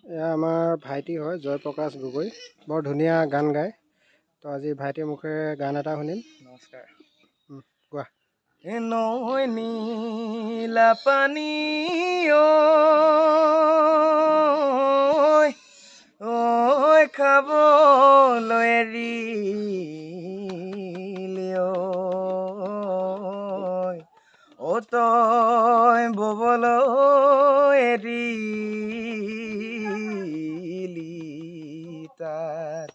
এয়া আমাৰ ভাইটি হয় জয়প্ৰকাশ গগৈ, বৰ ধুনীয়া গান গায়। তো আজি ভাইটিৰ মুখেৰে গান এটা শুনিম। নমস্কাৰ। কোৱা। নৈ নীলা পানী ঐ খাবলৈ এৰিলি ঐ তই ববলৈ এৰিলি তাত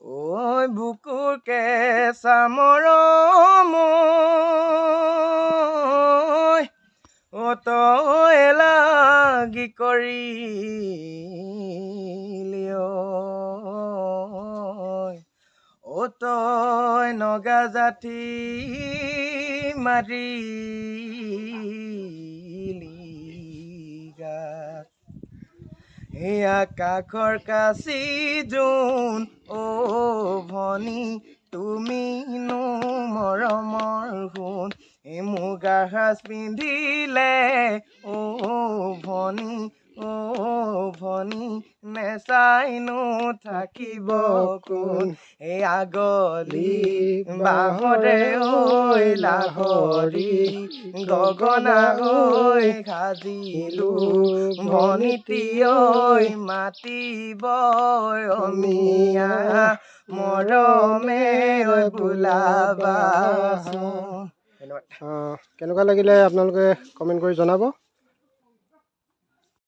ঐ বুকুৰ কেঁচা মৰম তই লাগি কৰিলি তই নগা জাতি মাৰিলি গাত সেই আকাশৰ কাচি জোন ভনী তুমিনো মৰমৰ সোণ এই মুগাৰ সাজ পিন্ধিলে ভনী ভনী নেচাইনো থাকিব কোন এই আগলি বাহৰে লাহৰি গগনা সাজিলো ভনীটি মাতিব অমিয়া মৰমে বোলাবা। কেনেকুৱা লাগিলে আপোনালোকে কমেণ্ট কৰি জনাব।